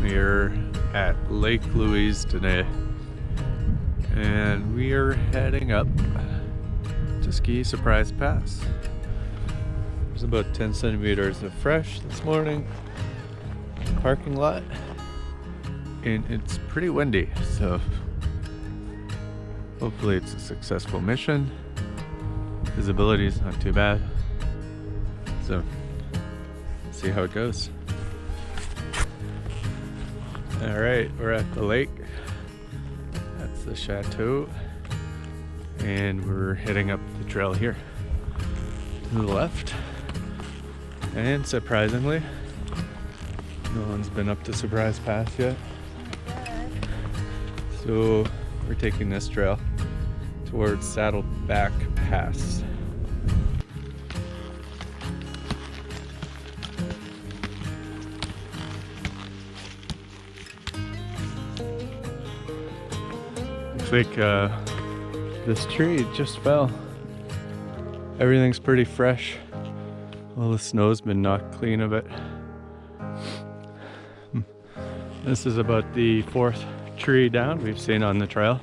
We're at Lake Louise today, and we are heading up to ski Surprise Pass. There's about 10 centimeters of fresh this morning in the parking lot, and it's pretty windy, so hopefully it's a successful mission. Visibility is not too bad, so see how it goes. All right, we're at the lake. That's the chateau, and we're heading up the trail here to the left. And surprisingly, no one's been up to Surprise Pass yet. So we're taking this trail towards Saddleback Pass. Looks like this tree just fell. Everything's pretty fresh. All the snow's been knocked clean of it. This is about the 4th tree down we've seen on the trail.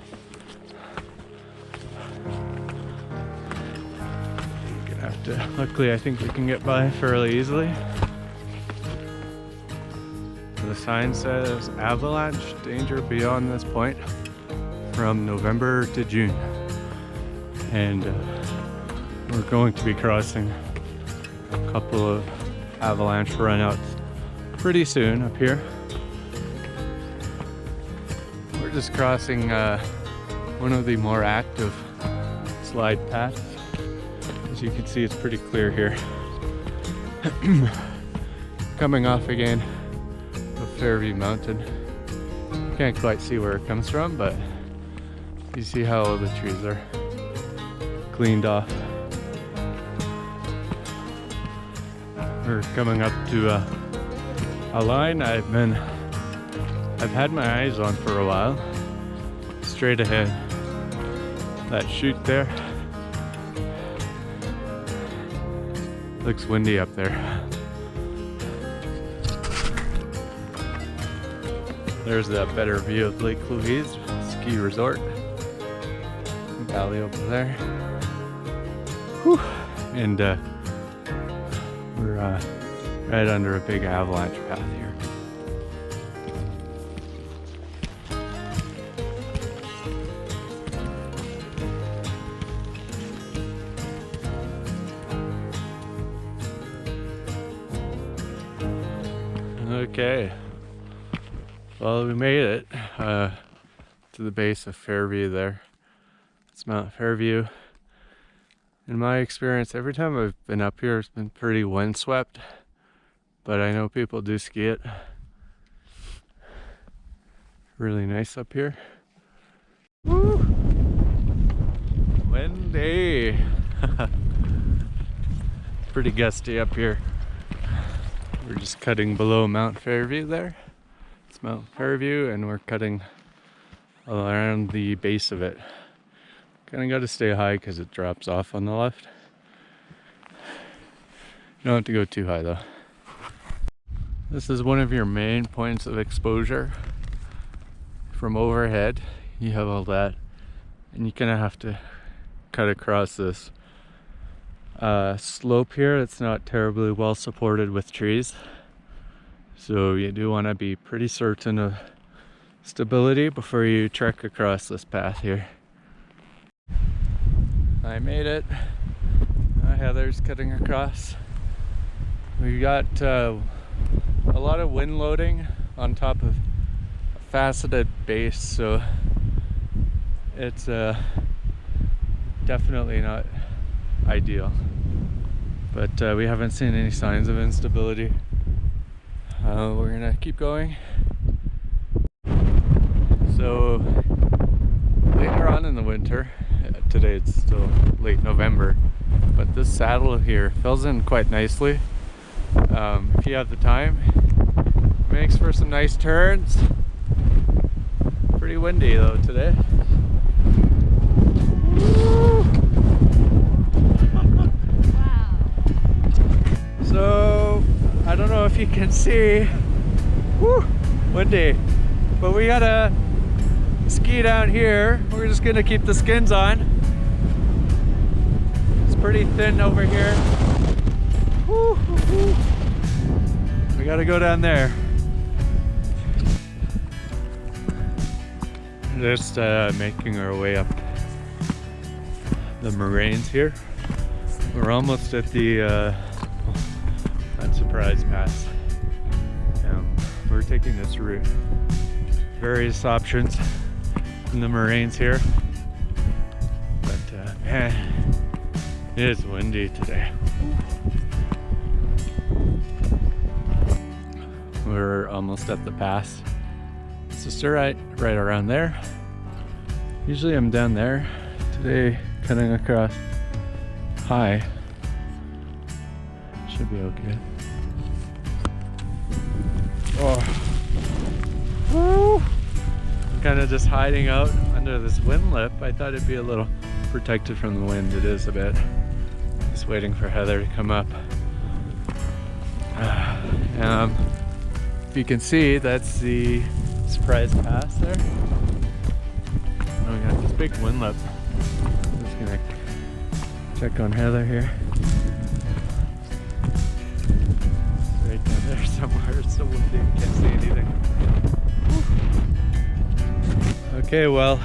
Gonna have to, luckily I think we can get by fairly easily. The sign says avalanche danger beyond this point from November to June. And we're going to be crossing a couple of avalanche runouts pretty soon up here. We're just crossing one of the more active slide paths. As you can see, it's pretty clear here. Coming off again of Fairview Mountain. Can't quite see where it comes from, but you see how all the trees are cleaned off. We're coming up to a line I've had my eyes on for a while. Straight ahead, that chute there. Looks windy up there. There's a better view of Lake Louise ski resort. Valley over there. Whew. And we're right under a big avalanche path here. Okay, well, we made it to the base of Fairview there. It's Mount Fairview. In my experience, every time I've been up here, it's been pretty windswept, but I know people do ski it. Really nice up here. Woo! Windy! Pretty gusty up here. We're just cutting below Mount Fairview there. It's Mount Fairview, and we're cutting around the base of it. Kind of got to stay high because it drops off on the left. You don't have to go too high though. This is one of your main points of exposure. From overhead, you have all that, and you kind of have to cut across this slope here. It's not terribly well supported with trees, so you do want to be pretty certain of stability before you trek across this path here. I made it. Heather's cutting across. We got a lot of wind loading on top of a faceted base, so it's definitely not ideal. But we haven't seen any signs of instability. We're gonna keep going. So later on in the winter, today it's still late November, but this saddle here fills in quite nicely. If you have the time, it makes for some nice turns. Pretty windy though today. Woo! Wow. So I don't know if you can see, woo, windy. But we gotta ski down here. We're just gonna keep the skins on. It's pretty thin over here. Woo, woo, woo. We gotta go down there. Just making our way up the moraines here. We're almost at the Surprise Pass. We're taking this route. Various options in the moraines here. But man, it is windy today. We're almost at the pass. It's just right around there. Usually I'm down there. Today, cutting across high. Should be okay. Oh. Woo! I'm kind of just hiding out under this wind lip. I thought it'd be a little protected from the wind. It is a bit. Just waiting for Heather to come up. If you can see, that's the Surprise Pass there. Oh, we got this big wind lip. I'm just gonna check on Heather here. Right down there somewhere. It's so windy, can't see anything. Whew. Okay, well,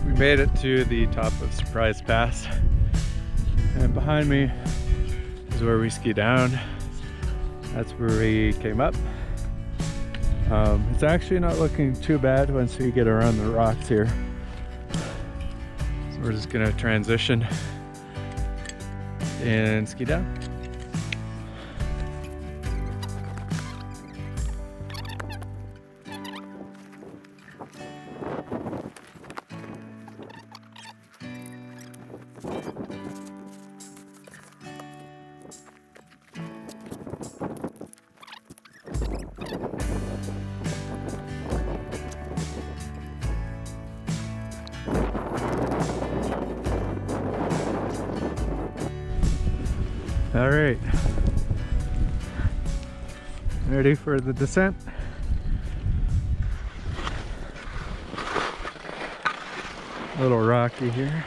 we made it to the top of Surprise Pass. And behind me is where we ski down. That's where we came up. It's actually not looking too bad once we get around the rocks here. So we're just gonna transition and ski down. All right, ready for the descent? A little rocky here.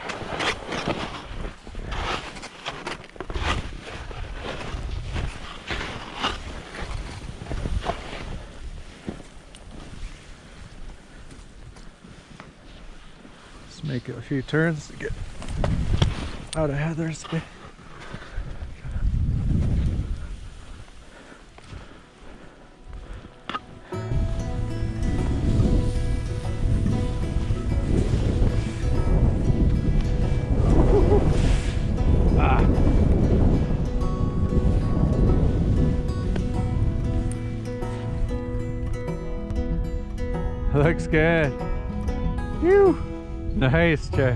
Just make a few turns to get out of Heather's way. Looks good. Phew. Nice, Jay.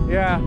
Yeah.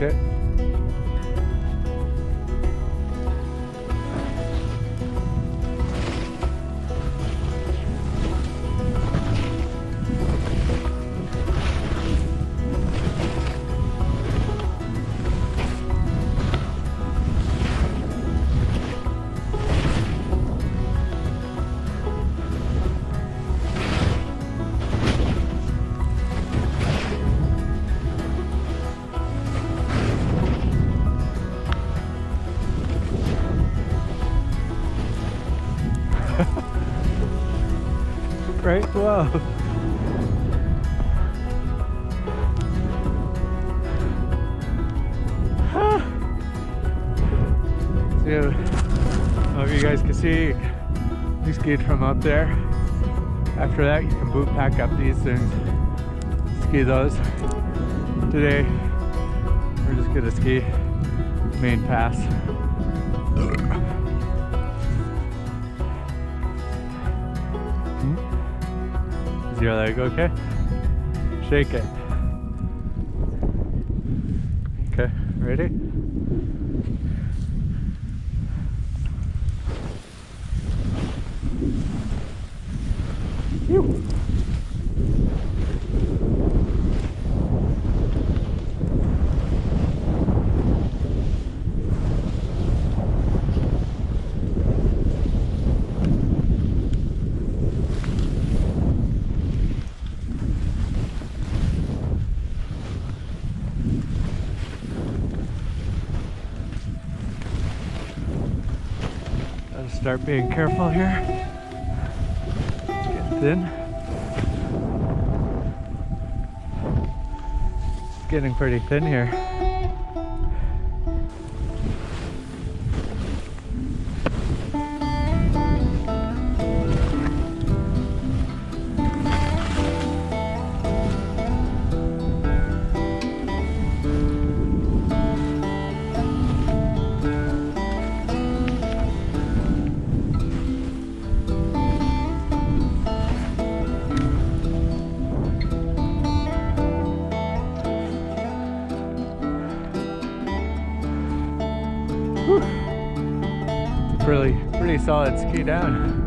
Okay. Right? Whoa. So, I don't know if you guys can see, we skied from up there. After that, you can boot pack up these things, ski those. Today, we're just gonna ski main pass. Is your leg okay? Shake it. Okay, ready? Phew. Gotta start being careful here. Get thin. It's getting pretty thin here. It's a pretty solid ski down.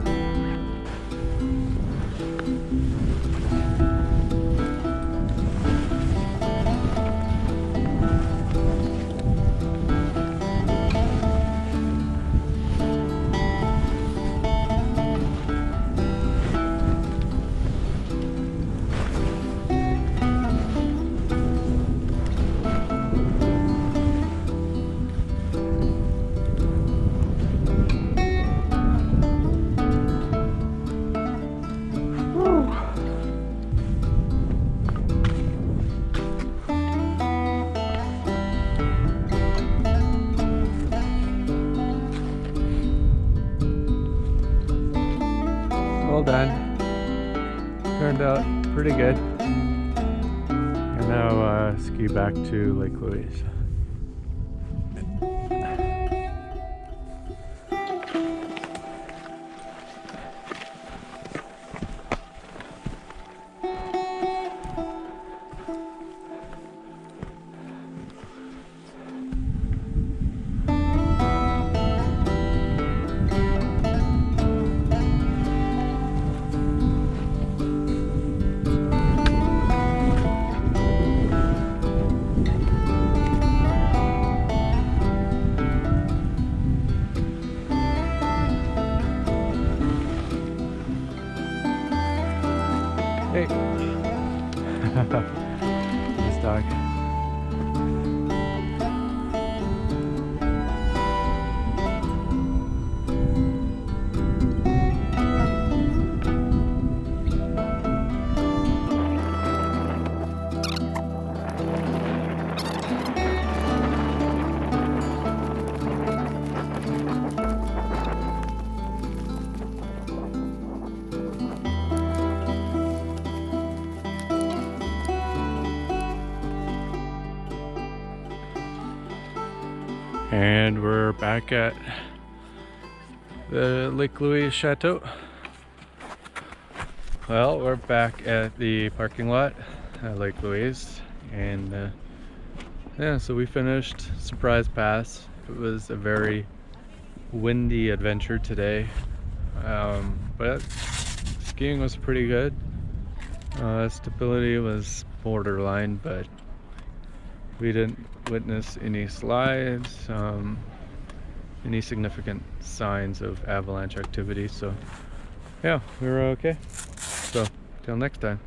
Well done. Turned out pretty good. And now ski back to Lake Louise. Hey. Nice dog. And we're back at the Lake Louise Chateau. Well, we're back at the parking lot at Lake Louise, and Yeah, so we finished Surprise Pass. It was a very windy adventure today, but skiing was pretty good. Stability was borderline, but we didn't witness any slides, any significant signs of avalanche activity, so yeah, we were okay. So till next time.